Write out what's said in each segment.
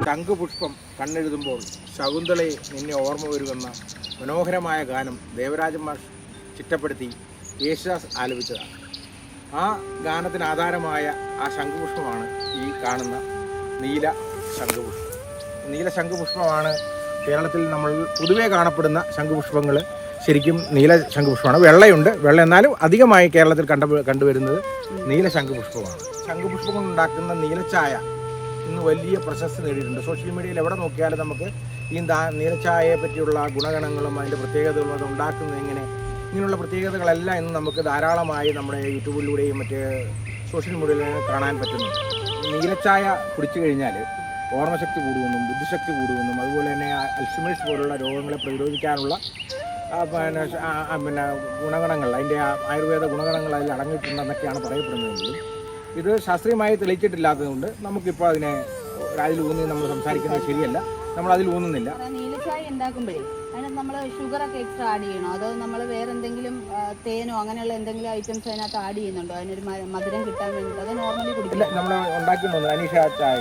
ശംഖുപുഷ്പം കണ്ണെഴുതുമ്പോൾ ശകുന്തളയെ നിന്നെ ഓർമ്മ വരുമെന്ന മനോഹരമായ ഗാനം ദേവരാജൻ മാഷ് ചിട്ടപ്പെടുത്തി യേശുദാസ് ആലപിച്ചതാണ്. ആ ഗാനത്തിന് ആധാരമായ ആ ശംഖുപുഷ്പമാണ് ഈ കാണുന്ന നീല ശംഖുപുഷ്പം. നീല ശംഖുപുഷ്പമാണ് കേരളത്തിൽ നമ്മൾ പൊതുവേ കാണപ്പെടുന്ന ശംഖുപുഷ്പങ്ങൾ. ശരിക്കും നീല ശംഖുപുഷ്പമാണ്. വെള്ളയുണ്ട്, വെള്ള എന്നാലും അധികമായി കേരളത്തിൽ കണ്ടുവരുന്നത് നീല ശംഖുപുഷ്പമാണ്. ശംഖുപുഷ്പം കൊണ്ടുണ്ടാക്കുന്ന നീലച്ചായ ഇന്ന് വലിയ പ്രശസ്തി നേടിയിട്ടുണ്ട്. സോഷ്യൽ മീഡിയയിൽ എവിടെ നോക്കിയാലും നമുക്ക് ഈ നീലച്ചായയെ പറ്റിയുള്ള ഗുണഗണങ്ങളും അതിൻ്റെ പ്രത്യേകതകളും അത് ഉണ്ടാക്കുന്നത് ഇങ്ങനെയുള്ള പ്രത്യേകതകളെല്ലാം ഇന്ന് നമുക്ക് ധാരാളമായി നമ്മുടെ യൂട്യൂബിലൂടെയും മറ്റ് സോഷ്യൽ മീഡിയയിൽ കാണാൻ പറ്റുന്നുണ്ട്. നീലച്ചായ കുടിച്ചു കഴിഞ്ഞാൽ ഓർമ്മശക്തി കൂടുമെന്നും ബുദ്ധിശക്തി കൂടുമെന്നും അതുപോലെ തന്നെ അൽഷിമേഴ്സ് പോലുള്ള രോഗങ്ങളെ പ്രതിരോധിക്കാനുള്ള പിന്നെ ഗുണഗണങ്ങൾ, അതിൻ്റെ ആയുർവേദ ഗുണഗണങ്ങൾ അതിൽ അടങ്ങിയിട്ടുണ്ടെന്നൊക്കെയാണ് പറയപ്പെടുന്നതെങ്കിലും ഇത് ശാസ്ത്രീയമായി തെളിയിച്ചിട്ടില്ലാത്തതുകൊണ്ട് നമുക്കിപ്പോൾ അതിൽ ഊന്നി നമ്മൾ സംസാരിക്കുന്നത് ശരിയല്ല. നമ്മൾ അതിൽ ഊന്നുന്നില്ല. നീലച്ചായ ഉണ്ടാക്കുമ്പോഴേ അതിനകത്ത് നമ്മൾ ഷുഗറൊക്കെ എക്സ്ട്രാ ആഡ് ചെയ്യണോ, അതോ നമ്മൾ വേറെ എന്തെങ്കിലും തേനോ അങ്ങനെയുള്ള എന്തെങ്കിലും ഐറ്റംസ് അതിനകത്ത് ആഡ് ചെയ്യുന്നുണ്ടോ അതിനൊരു മധുരം കിട്ടാൻ വേണ്ടിയിട്ട്? അത് നോർമലി കുടിക്കില്ല. നമ്മൾ ഉണ്ടാക്കിയിട്ടുണ്ടോ അനീഷ ചായ?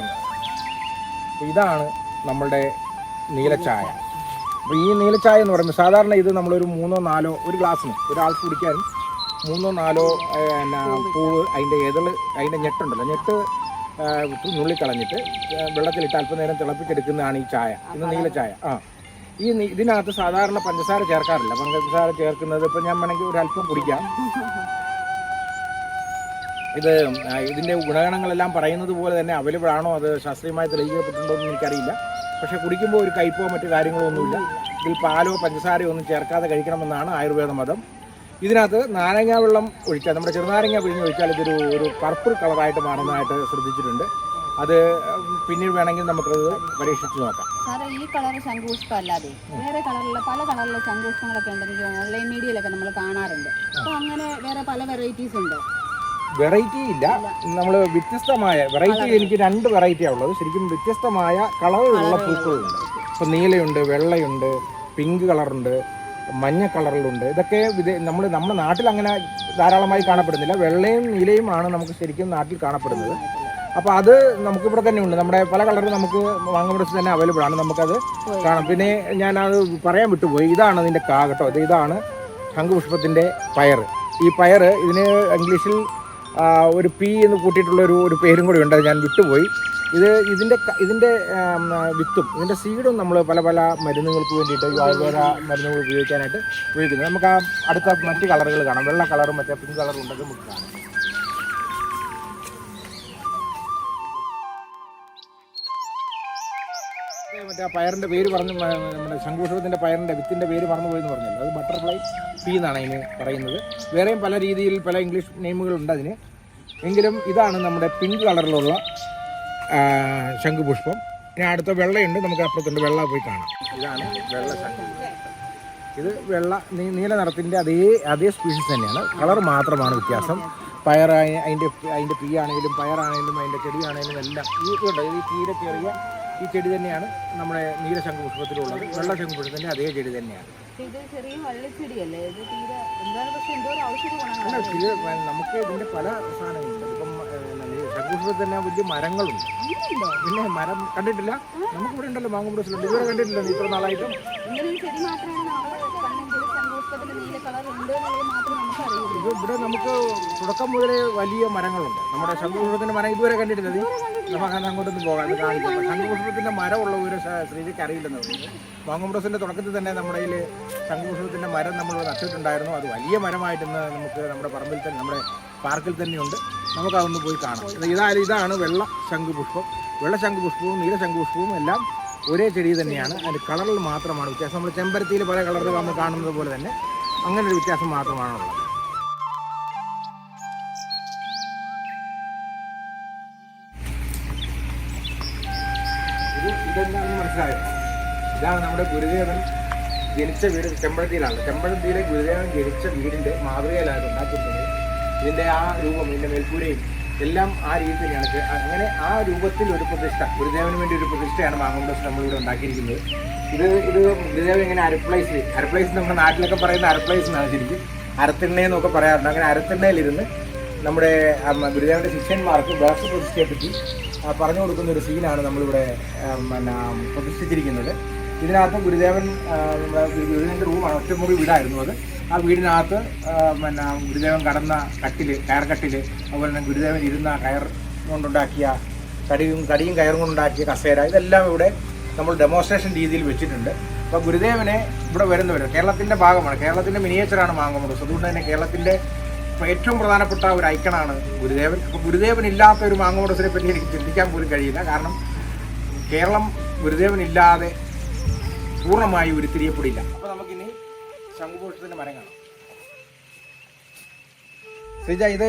ഇതാണ് നമ്മളുടെ നീലച്ചായ. അപ്പോൾ ഈ നീലച്ചായ എന്ന് പറയുമ്പോൾ സാധാരണ ഇത് നമ്മളൊരു 3-4 ഒരു ഗ്ലാസ്സിന് ഒരാൾക്ക് കുടിക്കാനും 3-4 പൂവ് അതിൻ്റെ അതിൻ്റെ ഞെട്ടുണ്ടല്ലോ, ഞെട്ട് നുള്ളിക്കളഞ്ഞിട്ട് വെള്ളത്തിലിട്ട് അല്പനേരം തിളപ്പിച്ചെടുക്കുന്നതാണ് ഈ ചായ. ഇന്ന് നീലച്ചായ. ഇതിനകത്ത് സാധാരണ പഞ്ചസാര ചേർക്കാറില്ല. പഞ്ചസാര ചേർക്കുന്നത് ഇപ്പം ഞാൻ വേണമെങ്കിൽ ഒരല്പം കുടിക്കാം. ഇതിൻ്റെ ഗുണഗണങ്ങളെല്ലാം പറയുന്നത് പോലെ തന്നെ അവൈലബിൾ ആണോ, അത് ശാസ്ത്രീയമായി തെളിയിക്കപ്പെട്ടിട്ടുണ്ടോ എന്ന് എനിക്കറിയില്ല. പക്ഷേ കുടിക്കുമ്പോൾ ഒരു കയ്പോ മറ്റു കാര്യങ്ങളോ ഒന്നുമില്ല. ഇതിൽ പാലോ പഞ്ചസാരയോ ഒന്നും ചേർക്കാതെ കഴിക്കണമെന്നാണ് ആയുർവേദ മതം. ഇതിനകത്ത് നാരങ്ങ വെള്ളം ഒഴിച്ചാൽ, നമ്മുടെ ചെറുനാരങ്ങ പിഴിഞ്ഞ് ഒഴിച്ചാൽ ഒരു പർപ്പിൾ കളറായിട്ട് മാറുന്നതായിട്ട് ശ്രദ്ധിച്ചിട്ടുണ്ട്. അത് പിന്നീട് വേണമെങ്കിൽ നമുക്കത് പരീക്ഷിച്ച് നോക്കാം. സാറേ, ഈ കളർ ശംഖുപുഷ്പം അല്ലാതെ വേറെ കളറിലുള്ള പല കളറിലുള്ള ശംഖുപുഷ്പങ്ങളൊക്കെ ഉണ്ടെങ്കിൽ ഓൺലൈൻ മീഡിയയിലൊക്കെ നമ്മൾ കാണാറുണ്ട്. അപ്പോൾ അങ്ങനെ വേറെ പല വെറൈറ്റീസ് ഉണ്ടോ? വെറൈറ്റി ഇല്ല. നമ്മൾ വ്യത്യസ്തമായ വെറൈറ്റി, എനിക്ക് 2 വെറൈറ്റിയാണ് ഉള്ളത്. ശരിക്കും വ്യത്യസ്തമായ കളറുകളുള്ള പൂക്കളുണ്ട്. ഇപ്പോൾ നീലയുണ്ട്, വെള്ളയുണ്ട്, പിങ്ക് കളറുണ്ട്, മഞ്ഞ കളറിലുണ്ട്. ഇതൊക്കെ നമ്മുടെ നാട്ടിൽ അങ്ങനെ ധാരാളമായി കാണപ്പെടുന്നില്ല. വെള്ളയും നീലയുമാണ് നമുക്ക് ശരിക്കും നാട്ടിൽ കാണപ്പെടുന്നത്. അപ്പോൾ അത് നമുക്കിവിടെ തന്നെ ഉണ്ട്. നമ്മുടെ പല കളറും നമുക്ക് വാങ്ങുമ്പോൾ തന്നെ അവൈലബിൾ ആണ്, നമുക്കത് കാണാം. പിന്നെ ഞാനത് പറയാൻ വിട്ടുപോയി, ഇതാണ് അതിൻ്റെ കാ കേട്ടോ. ഇതാണ് ശംഖുപുഷ്പത്തിൻ്റെ പയർ. ഈ പയർ ഇതിന് ഇംഗ്ലീഷിൽ ഒരു പി എന്ന് കൂട്ടിയിട്ടുള്ള ഒരു പേരും കൂടി ഉണ്ട്, ഞാൻ വിട്ടുപോയി. ഇതിൻ്റെ വിത്തും ഇതിൻ്റെ സീഡും നമ്മൾ പല മരുന്നുകൾക്ക് വേണ്ടിയിട്ട് ആയുർവേദ മരുന്നുകൾ ഉപയോഗിക്കാനായിട്ട് ഉപയോഗിക്കുന്നത്. നമുക്ക് ആ അടുത്ത മറ്റ് കളറുകൾ കാണാം. വെള്ള കളറും മറ്റേ പിങ്ക് കളറും ഉണ്ടെങ്കിൽ നമുക്ക് കാണാം. മറ്റേ ആ പയറിൻ്റെ പേര് പറഞ്ഞു, നമ്മുടെ ശംഖുപുഷ്പത്തിൻ്റെ പയറിൻ്റെ വിത്തിൻ്റെ പേര് മറന്നു പോയെന്ന് പറഞ്ഞല്ലോ. അത് ബട്ടർഫ്ലൈ പീ എന്നാണ് അതിന് പറയുന്നത്. വേറെയും പല രീതിയിൽ പല ഇംഗ്ലീഷ് നെയിമുകളുണ്ട് അതിന്. എങ്കിലും ഇതാണ് നമ്മുടെ പിങ്ക് കളറിലുള്ള ശംഖുപുഷ്പം. ഇനി അടുത്ത വെള്ളയുണ്ട്, നമുക്ക് അപ്പുറത്തുണ്ട്. വെള്ള പോയി കാണാം. ഇതാണ് വെള്ള ശംഖുപുഷ്പം. ഇത് വെള്ള നീല നിറത്തിൻ്റെ അതേ സ്പീഷീസ് തന്നെയാണ്, കളർ മാത്രമാണ് വ്യത്യാസം. പയർ അതിൻ്റെ പീ ആണെങ്കിലും പയറാണെങ്കിലും അതിൻ്റെ ചെടിയാണെങ്കിലും എല്ലാം ഈ തീരെ ചെറിയ ഈ ചെടി തന്നെയാണ് നമ്മുടെ നീല ശംഖുപുഷ്പത്തിലുള്ളത്. വെള്ള ശംഖുപുഷ്പത്തിൻ്റെ അതേ ചെടി തന്നെയാണ്. നമുക്ക് ഇതിൻ്റെ പല സാധനങ്ങളുണ്ട്. ഇപ്പം ശംഖുപുഷ്പത്തിൽ തന്നെ വലിയ മരങ്ങളുണ്ട്. പിന്നെ മരം കണ്ടിട്ടില്ല? നമുക്കിവിടെ ഉണ്ടല്ലോ, മാങ്ങുംപ്രസിലുണ്ട്. ഇതുവരെ കണ്ടിട്ടില്ല ഇത്ര നാളായിട്ടും. ഇവിടെ നമുക്ക് തുടക്കം മുതലേ വലിയ മരങ്ങളുണ്ട്. നമ്മുടെ ശംഖുപുഷ്പത്തിൻ്റെ മരം ഇതുവരെ കണ്ടിട്ടില്ല. നമുക്ക് അങ്ങോട്ടൊന്നും പോകാൻ കാണിക്കാം. ശംഖുപുഷ്പത്തിൻ്റെ മരമുള്ള ഒരു ശ്രീജിക്ക് അറിയില്ലെന്ന് പറഞ്ഞു. മാങ്ങുംപ്രസിൻ്റെ തുടക്കത്തിൽ തന്നെ നമ്മുടെ കയ്യിൽ ശംഖുപുഷ്പത്തിൻ്റെ മരം നമ്മൾ നട്ടിട്ടുണ്ടായിരുന്നു. അത് വലിയ മരമായിട്ടിന്ന് നമുക്ക് നമ്മുടെ പറമ്പിൽ തന്നെ, നമ്മുടെ പാർക്കിൽ തന്നെയുണ്ട്. നമുക്കതൊന്ന് പോയി കാണാം. ഇതാണ് വെള്ള ശംഖുപുഷ്പം. വെള്ള ശംഖുപുഷ്പവും നീല ശംഖുപുഷ്പവും എല്ലാം ഒരേ ചെടി തന്നെയാണ്. അതിൻ്റെ കളറിൽ മാത്രമാണ് വ്യത്യാസം. നമ്മൾ ചെമ്പരത്തിയിൽ പല കളറിൽ നമ്മൾ കാണുന്നത് പോലെ തന്നെ അങ്ങനൊരു വ്യത്യാസം മാത്രമാണുള്ളത്. ഇതെന്താണെന്ന് മനസ്സിലായോ? ഇതാണ് നമ്മുടെ ഗുരുദേവൻ ജനിച്ച വീട്. ചെമ്പഴത്തിയിലാണ്. ചെമ്പഴത്തിയിലെ ഗുരുദേവൻ ജനിച്ച വീടിൻ്റെ മാതൃകയിലാണ് ഉണ്ടാക്കുന്നത്. ഇതിൻ്റെ ആ രൂപം, ഇതിൻ്റെ മേൽക്കൂരയും എല്ലാം ആ രീതി തന്നെയാണ്. അങ്ങനെ ആ രൂപത്തിൽ ഒരു പ്രതിഷ്ഠ, ഗുരുദേവന് വേണ്ടി ഒരു പ്രതിഷ്ഠയാണ് മാങ്ങുംപ്രസ് നമ്മളിവിടെ ഉണ്ടാക്കിയിരിക്കുന്നത്. ഇത് ഗുരുദേവൻ ഇങ്ങനെ അരപ്ലേസ് നമ്മുടെ നാട്ടിലൊക്കെ പറയുന്ന അരപ്ലേസ് എന്നാണ് ശരിക്കും. അരത്തിണ്ണയെന്നൊക്കെ പറയാറുണ്ട്. അങ്ങനെ അരത്തിണ്ണയിലിരുന്ന് നമ്മുടെ ഗുരുദേവൻ്റെ ശിഷ്യന്മാർക്ക് ബ്ലാസ് പ്രതിഷ്ഠയെപ്പറ്റി പറഞ്ഞു കൊടുക്കുന്ന ഒരു സീനാണ് നമ്മളിവിടെ പ്രതിഷ്ഠിച്ചിരിക്കുന്നത്. ഇതിനകത്ത് ഗുരുദേവൻ്റെ റൂമാണ്, ഒറ്റമുറി വീടായിരുന്നു അത്. ആ വീടിനകത്ത് ഗുരുദേവൻ കടന്ന കയർകട്ടിൽ, അതുപോലെ തന്നെ ഗുരുദേവൻ ഇരുന്ന കയർ കൊണ്ടുണ്ടാക്കിയ തടിയും കയറും കൊണ്ടുണ്ടാക്കിയ കസേര, ഇതെല്ലാം ഇവിടെ നമ്മൾ ഡെമോൺസ്ട്രേഷൻ രീതിയിൽ വെച്ചിട്ടുണ്ട്. അപ്പോൾ ഗുരുദേവനെ ഇവിടെ വരുന്നവർ കേരളത്തിൻ്റെ ഭാഗമാണ്, കേരളത്തിൻ്റെ മിനിയേച്ചറാണ് മാങ്കോമോട്ടോസ്. അതുകൊണ്ട് തന്നെ കേരളത്തിൻ്റെ ഏറ്റവും പ്രധാനപ്പെട്ട ഒരു ഐക്കണാണ് ഗുരുദേവൻ. അപ്പോൾ ഗുരുദേവൻ ഇല്ലാത്ത ഒരു മാങ്കോമോട്ടോസിനെ പറ്റി എനിക്ക് ചിന്തിക്കാൻ പോലും കഴിയില്ല. കാരണം കേരളം ഗുരുദേവനില്ലാതെ പൂർണ്ണമായി ഉരുത്തിരിയപ്പെടില്ല. അപ്പോൾ നമുക്കിനി ശംഖുപുഷ്പത്തിൻ്റെ മരം കാണാം. ശ്രീജ,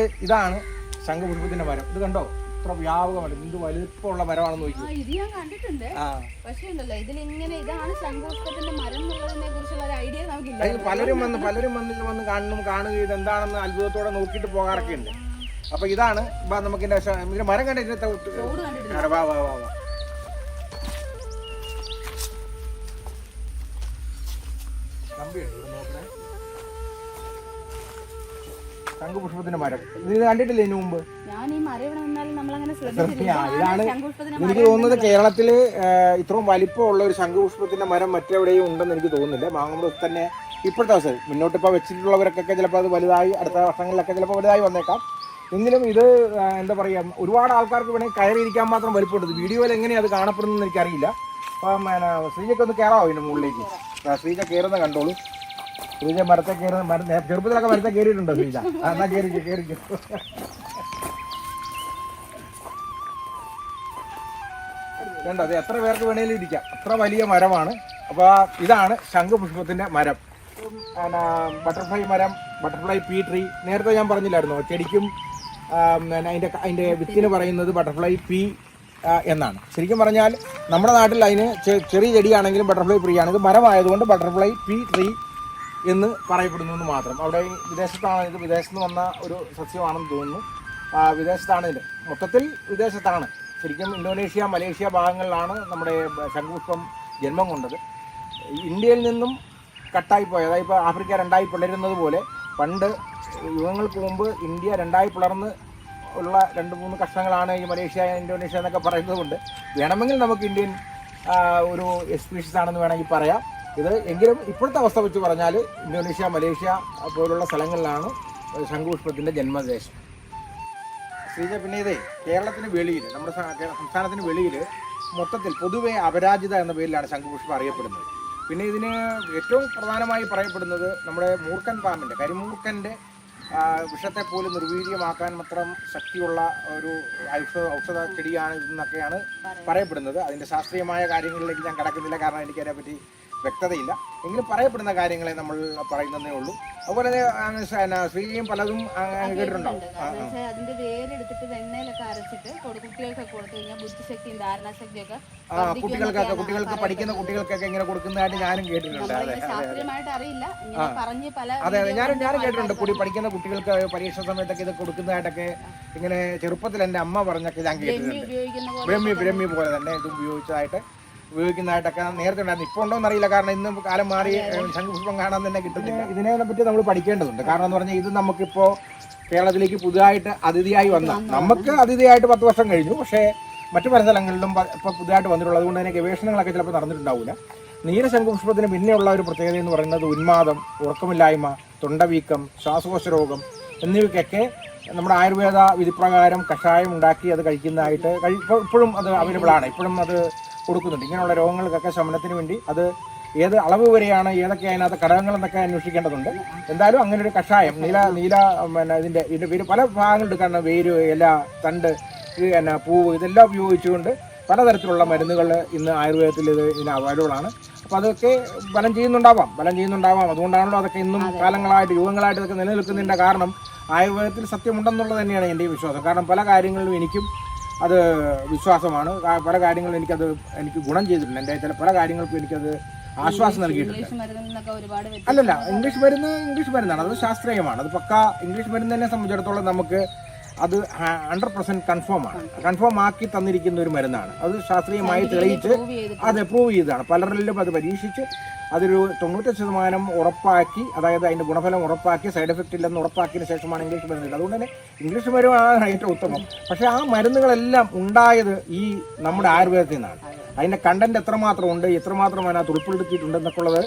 ഇതാണ് ശംഖുപുഷ്പത്തിൻ്റെ മരം. ഇത് കണ്ടോ, ഇത്ര വ്യാപകമല്ല, എന്ത് വലുപ്പമുള്ള മരമാണെന്ന് നോക്കി. ഇത് ഞാൻ കണ്ടിട്ടുണ്ട്. പക്ഷേ ഉണ്ടല്ലോ, ഇതിലിങ്ങനെ ഇതാണ് ശംഖുപുഷ്പത്തിന്റെ മരം എന്നുള്ളതിനെ കുറിച്ചുള്ള ഒരു ഐഡിയ നമുക്കില്ല. പലരും വന്ന് കാണുകയും ഇതെന്താണെന്ന് അത്ഭുതത്തോടെ നോക്കിയിട്ട് പോകാറൊക്കെ ഉണ്ട്. അപ്പൊ ഇതാണ് നമുക്ക് ഇതിന്റെ മരം കണ്ടിട്ട് ശംഖുപുഷ്പത്തിന്റെ മരം ഇത് കണ്ടിട്ടില്ലേ ഇതിനു മുമ്പ്? ഇതാണ് എനിക്ക് തോന്നുന്നത് കേരളത്തില് ഇത്രയും വലിപ്പമുള്ള ഒരു ശംഖുപുഷ്പത്തിന്റെ മരം മറ്റെവിടെയും ഉണ്ടെന്ന് എനിക്ക് തോന്നുന്നില്ല. മാങ്ങോമോട്ടോസ് തന്നെ ഇപ്പോഴത്തെ അവസ്ഥ മുന്നോട്ടിപ്പോൾ വെച്ചിട്ടുള്ളവർക്കൊക്കെ ചിലപ്പോൾ അത് വലുതായി, അടുത്ത വർഷങ്ങളിലൊക്കെ ചിലപ്പോൾ വലുതായി വന്നേക്കാം. എങ്കിലും ഇത് എന്താ പറയുക, ഒരുപാട് ആൾക്കാർക്ക് വേണമെങ്കിൽ കയറിയിരിക്കാൻ മാത്രം വലിപ്പമുണ്ട്. വീഡിയോയിൽ എങ്ങനെയാണ് അത് കാണപ്പെടുന്നതെന്ന് എനിക്കറിയില്ല. അപ്പം ശ്രീജയ്ക്ക് ഒന്ന് കയറാമോ ഇതിൻ്റെ മുകളിലേക്ക്? ശ്രീജ കയറുന്ന കണ്ടോളൂ. ശ്രീജ മരത്തെ കയറുന്ന ചെറുപ്പത്തിലൊക്കെ മരത്തെ കയറിയിട്ടുണ്ടോ ശ്രീജ? എന്നാ കയറിക്കും. കണ്ടോ, അത് എത്ര പേർക്ക് വേണേലും ഇരിക്കാം, അത്ര വലിയ മരമാണ്. അപ്പോൾ ഇതാണ് ശംഖുപുഷ്പത്തിൻ്റെ മരം. ബട്ടർഫ്ലൈ മരം, ബട്ടർഫ്ലൈ പീ ട്രീ, നേരത്തെ ഞാൻ പറഞ്ഞില്ലായിരുന്നോ, ചെടിക്കും അതിൻ്റെ വിത്തിന് പറയുന്നത് ബട്ടർഫ്ലൈ പീ എന്നാണ്. ശരിക്കും പറഞ്ഞാൽ നമ്മുടെ നാട്ടിൽ അതിന് ചെറിയ ചെടിയാണെങ്കിലും ബട്ടർഫ്ലൈ ട്രീ ആണ്. ഇത് മരമായതുകൊണ്ട് ബട്ടർഫ്ലൈ പീ ട്രീ എന്ന് പറയപ്പെടുന്നു എന്ന് മാത്രം. അവിടെ വിദേശത്താണ്, ഇത് വിദേശത്ത് നിന്ന് വന്ന ഒരു സസ്യമാണെന്ന് തോന്നുന്നു. വിദേശത്താണ് ഇത്, മൊത്തത്തിൽ വിദേശത്താണ്. ശരിക്കും ഇന്തോനേഷ്യ, മലേഷ്യ ഭാഗങ്ങളിലാണ് നമ്മുടെ ശംഖുപുഷ്പം ജന്മം കൊണ്ടത്. ഇന്ത്യയിൽ നിന്നും കട്ടായിപ്പോയി, അതായത് ഇപ്പോൾ ആഫ്രിക്ക രണ്ടായി പിളരുന്നത് പോലെ പണ്ട് യുഗങ്ങൾക്ക് മുമ്പ് ഇന്ത്യ രണ്ടായി പിളർന്ന് ഉള്ള 2-3 കഷ്ണങ്ങളാണ് ഈ മലേഷ്യ, ഇന്തോനേഷ്യ എന്നൊക്കെ പറയുന്നത് കൊണ്ട് വേണമെങ്കിൽ നമുക്ക് ഇന്ത്യൻ ഒരു സ്പീഷീസ് ആണെന്ന് വേണമെങ്കിൽ പറയാം ഇത്. എങ്കിലും ഇപ്പോഴത്തെ അവസ്ഥ വെച്ച് പറഞ്ഞാൽ ഇന്തോനേഷ്യ, മലേഷ്യ പോലുള്ള സ്ഥലങ്ങളിലാണ് ശംഖുപുഷ്പത്തിൻ്റെ ജന്മദേശം. ശ്രീജ, പിന്നെ ഇതേ കേരളത്തിന് വെളിയിൽ, നമ്മുടെ സംസ്ഥാനത്തിന് വെളിയിൽ മൊത്തത്തിൽ പൊതുവെ അപരാജിത എന്ന പേരിലാണ് ശംഖുപുഷ്പം അറിയപ്പെടുന്നത്. പിന്നെ ഇതിന് ഏറ്റവും പ്രധാനമായി പറയപ്പെടുന്നത് നമ്മുടെ മൂർക്കൻ പാമ്പിൻ്റെ, കരിമൂർക്കൻ്റെ വിഷത്തെ പോലും നിർവീര്യമാക്കാൻ മാത്രം ശക്തിയുള്ള ഒരു ഔഷധ ചെടിയാണ് ഇതെന്നൊക്കെയാണ് പറയപ്പെടുന്നത്. അതിൻ്റെ ശാസ്ത്രീയമായ കാര്യങ്ങളിലേക്ക് ഞാൻ കടക്കുന്നില്ല, കാരണം എനിക്കതിനെപ്പറ്റി വ്യക്തതയില്ല. എങ്കിലും പറയപ്പെടുന്ന കാര്യങ്ങളെ നമ്മൾ പറയുന്നതേ ഉള്ളൂ. അതുപോലെ ശ്രീയും പലതും കേട്ടിട്ടുണ്ടാവും. അതിന്റെ വേരെടുത്തിട്ട് വെണ്ണയിലൊക്കെ അരച്ചിട്ട് കുട്ടികൾക്കൊക്കെ കൊടുത്തു കഴിഞ്ഞാൽ ബുദ്ധിശക്തിയും ധാരണാശക്തിയൊക്കെ കുട്ടികൾക്ക് പഠിക്കുന്ന കുട്ടികൾക്കൊക്കെ ഇങ്ങനെ കൊടുക്കുന്നതായിട്ട് ഞാനും കേട്ടിട്ടുണ്ട്. ശാസ്ത്രീയമായിട്ട് അറിയില്ല, അതെ ഞാനും കേട്ടിട്ടുണ്ട്. പഠിക്കുന്ന കുട്ടികൾക്ക് പരീക്ഷ സമയത്തൊക്കെ ഇത് കൊടുക്കുന്നതായിട്ടൊക്കെ ഇങ്ങനെ ചെറുപ്പത്തിൽ എൻ്റെ അമ്മ പറഞ്ഞൊക്കെ ഞാൻ കേട്ടിട്ടുണ്ട്. ബ്രഹ്മി പോലെ തന്നെ ഇത് ഉപയോഗിക്കുന്നതായിട്ടൊക്കെ നേരത്തെ ഉണ്ടായിരുന്നു. ഇപ്പോൾ ഉണ്ടോ എന്നറിയില്ല, കാരണം ഇന്ന് കാലം മാറി ശംഖുപുഷ്പം കാണാൻ തന്നെ കിട്ടുന്നില്ല. ഇതിനെ പറ്റി നമ്മൾ പഠിക്കേണ്ടതുണ്ട്. കാരണം എന്ന് പറഞ്ഞാൽ ഇത് നമുക്കിപ്പോൾ കേരളത്തിലേക്ക് പുതുതായിട്ട് അതിഥിയായി വന്ന, നമുക്ക് അതിഥിയായിട്ട് 10 വർഷം കഴിഞ്ഞു, പക്ഷേ മറ്റു പല സ്ഥലങ്ങളിലും ഇപ്പോൾ പുതുതായിട്ട് വന്നിട്ടുള്ളത്. അതുകൊണ്ട് തന്നെ ഗവേഷണങ്ങളൊക്കെ ചിലപ്പോൾ നടന്നിട്ടുണ്ടാവില്ല. നീലശംഖുപുഷ്പത്തിന് പിന്നെയുള്ള ഒരു പ്രത്യേകത എന്ന് പറയുന്നത് ഉന്മാദം, ഉറക്കമില്ലായ്മ, തൊണ്ടവീക്കം, ശ്വാസകോശ രോഗം എന്നിവയ്ക്കൊക്കെ നമ്മുടെ ആയുർവേദ വിധിപ്രകാരം കഷായം ഉണ്ടാക്കി അത് കഴിക്കുന്നതായിട്ട് ഇപ്പോഴും അത് അവൈലബിൾ ആണ്. ഇപ്പോഴും അത് കൊടുക്കുന്നുണ്ട്. ഇങ്ങനെയുള്ള രോഗങ്ങൾക്കൊക്കെ ശമനത്തിന് വേണ്ടി അത് ഏത് അളവ് വരെയാണ്, ഏതൊക്കെ അതിനകത്ത് ഘടകങ്ങളെന്നൊക്കെ അന്വേഷിക്കേണ്ടതുണ്ട്. എന്തായാലും അങ്ങനെ ഒരു കഷായം ഇതിൻ്റെ പേര് പല ഭാഗങ്ങളുണ്ട്. കാരണം വേര്, ഇല, തണ്ട്, പൂവ് ഇതെല്ലാം ഉപയോഗിച്ചുകൊണ്ട് പലതരത്തിലുള്ള മരുന്നുകൾ ഇന്ന് ആയുർവേദത്തിൽ ഇതിന് അവൈലബിൾ ആണ്. അപ്പോൾ അതൊക്കെ ബലം ചെയ്യുന്നുണ്ടാവാം. അതുകൊണ്ടാണല്ലോ അതൊക്കെ ഇന്നും കാലങ്ങളായിട്ട് യുഗങ്ങളായിട്ട് ഇതൊക്കെ നിലനിൽക്കുന്നതിൻ്റെ കാരണം ആയുർവേദത്തിൽ സത്യമുണ്ടെന്നുള്ളത് തന്നെയാണ് എൻ്റെ വിശ്വാസം. കാരണം പല കാര്യങ്ങളിലും എനിക്കും അത് വിശ്വാസമാണ്. പല കാര്യങ്ങളും എനിക്ക് ഗുണം ചെയ്തിട്ടുണ്ട്. എൻ്റെ പല കാര്യങ്ങൾക്കും എനിക്കത് ആശ്വാസം നൽകിയിട്ടുണ്ട്. അല്ലല്ല, ഇംഗ്ലീഷ് മരുന്നാണ്, അത് ശാസ്ത്രീയമാണ്. അത് പക്ക ഇംഗ്ലീഷ് മരുന്ന് തന്നെ സംബന്ധിച്ചിടത്തോളം നമുക്ക് അത് 100% കൺഫേം ആക്കി തന്നിരിക്കുന്ന ഒരു മരുന്നാണ്. അത് ശാസ്ത്രീയമായി തെളിയിച്ച് അത് പ്രൂവ് ചെയ്തതാണ്. പലരിലും അത് പരീക്ഷിച്ച് അതൊരു 90% ഉറപ്പാക്കി, അതായത് അതിൻ്റെ ഗുണഫലം ഉറപ്പാക്കി, സൈഡ് എഫക്റ്റ് ഇല്ലെന്ന് ഉറപ്പാക്കിയതിന് ശേഷമാണ് ഇംഗ്ലീഷ് മരുന്നുകൾ. അതുകൊണ്ട് തന്നെ ഇംഗ്ലീഷ് മരുന്നാണ് ഏറ്റവും ഉത്തമം. പക്ഷേ ആ മരുന്നുകളെല്ലാം ഉണ്ടായത് ഈ നമ്മുടെ ആയുർവേദത്തിൽ നിന്നാണ്. അതിൻ്റെ കണ്ടന്റ് എത്രമാത്രം ഉണ്ട്, എത്രമാത്രം അതിനകത്ത് ഉൾപ്പെടുത്തിയിട്ടുണ്ടെന്നൊക്കെ ഉള്ളത്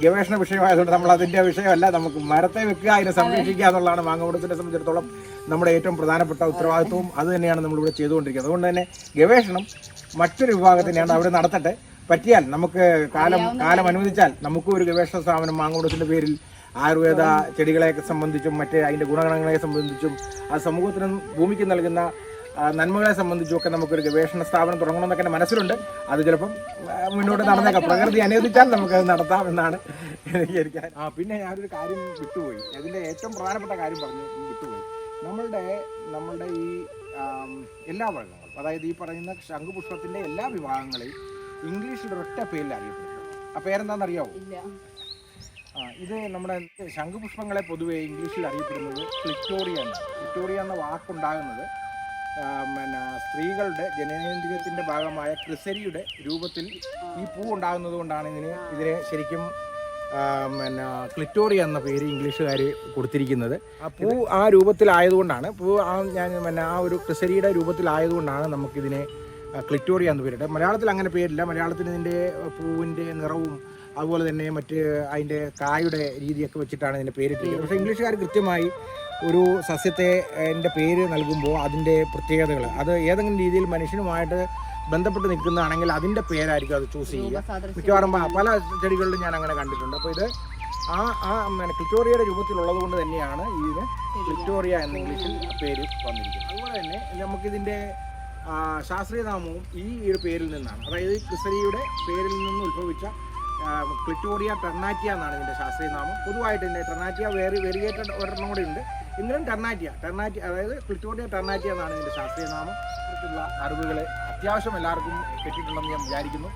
ഗവേഷണ വിഷയമായതുകൊണ്ട് നമ്മൾ അതിൻ്റെ വിഷയമല്ല. നമുക്ക് മരത്തെ വെക്കുക, അതിനെ സംരക്ഷിക്കുക എന്നുള്ളതാണ് മാങ്ങാകുടത്തിനെ സംബന്ധിച്ചിടത്തോളം നമ്മുടെ ഏറ്റവും പ്രധാനപ്പെട്ട ഉത്തരവാദിത്വവും. അത് തന്നെയാണ് നമ്മളിവിടെ ചെയ്തുകൊണ്ടിരിക്കുന്നത്. അതുകൊണ്ട് തന്നെ ഗവേഷണം മറ്റൊരു വിഭാഗത്തിനെയാണ് അവിടെ നടത്തട്ടെ. പറ്റിയാൽ നമുക്ക് കാലം അനുവദിച്ചാൽ നമുക്കും ഒരു ഗവേഷണ സ്ഥാപനം മാങ്ങാകുടത്തിൻ്റെ പേരിൽ ആയുർവേദ ചെടികളെ സംബന്ധിച്ചും മറ്റ് അതിൻ്റെ ഗുണഗണങ്ങളെ സംബന്ധിച്ചും ആ സമൂഹത്തിനും ഭൂമിക്ക് നൽകുന്ന നന്മകളെ സംബന്ധിച്ചുമൊക്കെ നമുക്കൊരു ഗവേഷണ സ്ഥാപനം തുടങ്ങണമെന്നൊക്കെ എൻ്റെ മനസ്സിലുണ്ട്. അത് ചിലപ്പം മുന്നോട്ട് നടന്നേക്കാം. പ്രകൃതി അനുവദിച്ചാൽ നമുക്കത് നടത്താം എന്നാണ് എനിക്ക്. പിന്നെ ഞാനൊരു കാര്യം വിട്ടുപോയി. അതിൻ്റെ ഏറ്റവും പ്രധാനപ്പെട്ട കാര്യം വിട്ടുപോയി. നമ്മളുടെ ഈ എല്ലാ വർഗ്ഗങ്ങളും, അതായത് ഈ പറയുന്ന ശംഖുപുഷ്പത്തിൻ്റെ എല്ലാ വിഭാഗങ്ങളെയും ഇംഗ്ലീഷിൽ ഒരൊറ്റ പേരിൽ അറിയപ്പെടുന്നു. ആ പേരെന്താണെന്നറിയാവോ? ഇത് നമ്മുടെ ശംഖുപുഷ്പങ്ങളെ പൊതുവെ ഇംഗ്ലീഷിൽ അറിയപ്പെടുന്നത് ക്ലിറ്റോറിയ എന്നാണ്. ക്ലിറ്റോറിയ എന്ന വാക്കുണ്ടാകുന്നത് സ്ത്രീകളുടെ ജനനേന്ദ്രിയത്തിൻ്റെ ഭാഗമായ ക്രിസരിയുടെ രൂപത്തിൽ ഈ പൂ ഉണ്ടാകുന്നത് കൊണ്ടാണ് ഇതിനെ ശരിക്കും ക്ലിറ്റോറിയ എന്ന പേര് ഇംഗ്ലീഷുകാർ കൊടുത്തിരിക്കുന്നത്. ആ പൂ ആ രൂപത്തിലായതുകൊണ്ടാണ്, ആ ഒരു ക്രിസരിയുടെ രൂപത്തിലായതുകൊണ്ടാണ് നമുക്കിതിനെ ക്ലിറ്റോറിയ എന്ന് പേരിട്ട്. മലയാളത്തിൽ അങ്ങനെ പേരില്ല. മലയാളത്തിൽ ഇതിൻ്റെ പൂവിൻ്റെ നിറവും അതുപോലെ തന്നെ മറ്റ് അതിൻ്റെ കായുടെ രീതിയൊക്കെ വെച്ചിട്ടാണ് ഇതിൻ്റെ പേരിട്ടിരിക്കുന്നത്. പക്ഷേ ഇംഗ്ലീഷുകാർ കൃത്യമായി ഒരു സസ്യത്തെ എൻ്റെ പേര് നൽകുമ്പോൾ അതിൻ്റെ പ്രത്യേകതകൾ, അത് ഏതെങ്കിലും രീതിയിൽ മനുഷ്യനുമായിട്ട് ബന്ധപ്പെട്ട് നിൽക്കുന്നതാണെങ്കിൽ അതിൻ്റെ പേരായിരിക്കും അത് ചൂസ് ചെയ്യുക. മിക്കവാറും പല ചെടികളിലും ഞാൻ അങ്ങനെ കണ്ടിട്ടുണ്ട്. അപ്പോൾ ഇത് ക്ലിറ്റോറിയയുടെ രൂപത്തിലുള്ളത് കൊണ്ട് തന്നെയാണ് ഇതിന് ക്ലിറ്റോറിയ എന്ന ഇംഗ്ലീഷിൽ പേര് വന്നിരിക്കുന്നത്. അതുപോലെ തന്നെ നമുക്കിതിൻ്റെ ശാസ്ത്രീയനാമവും ഈ ഒരു പേരിൽ നിന്നാണ്. അതായത് ക്രിസരിയുടെ പേരിൽ നിന്ന് ഉത്ഭവിച്ച ക്ലിറ്റോറിയ ടെർനാറ്റിയ എന്നാണ് ഇതിൻ്റെ ശാസ്ത്രീയനാമം. പൊതുവായിട്ട് ഇതിൻ്റെ ടെർനാറ്റിയ വെരിഗേറ്റഡ് ഒരെണ്ണം കൂടെ ഉണ്ട്. എങ്കിലും ടെർനാറ്റിയ അതായത് ക്ലിറ്റോറിയ ടെർനാറ്റിയ എന്നാണ് ഇതിൻ്റെ ശാസ്ത്രീയനാമം. ഇതിലുള്ള അറിവുകൾ അത്യാവശ്യം എല്ലാവർക്കും കിട്ടിയിട്ടുണ്ടെന്ന് ഞാൻ വിചാരിക്കുന്നു.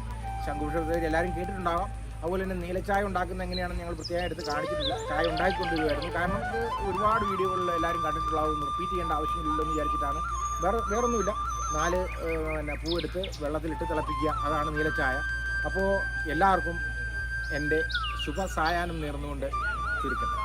ശംഖുപുഷ്പത്തെ എല്ലാവരും കേട്ടിട്ടുണ്ടാകാം. അതുപോലെ തന്നെ നീലച്ചായ ഉണ്ടാക്കുന്ന എങ്ങനെയാണെന്ന് ഞങ്ങൾ പ്രത്യേകം എടുത്ത് കാണിച്ചിട്ടില്ല. ചായ ഉണ്ടാക്കിക്കൊണ്ടിരുമായിരുന്നു. കാരണം ഇത് ഒരുപാട് വീഡിയോകളിൽ എല്ലാവരും കണ്ടിട്ടുള്ളതൊന്നും റിപ്പീറ്റ് ചെയ്യേണ്ട ആവശ്യമില്ലല്ലോ എന്ന് വിചാരിച്ചിട്ടാണ്. വേറൊന്നുമില്ല. 4 പൂവെടുത്ത് വെള്ളത്തിലിട്ട് തിളപ്പിക്കുക, അതാണ് നീലച്ചായ. അപ്പോൾ എല്ലാവർക്കും എൻ്റെ ശുഭ സായാഹ്നം നേർന്നുകൊണ്ട് ചുരുക്കട്ടെ.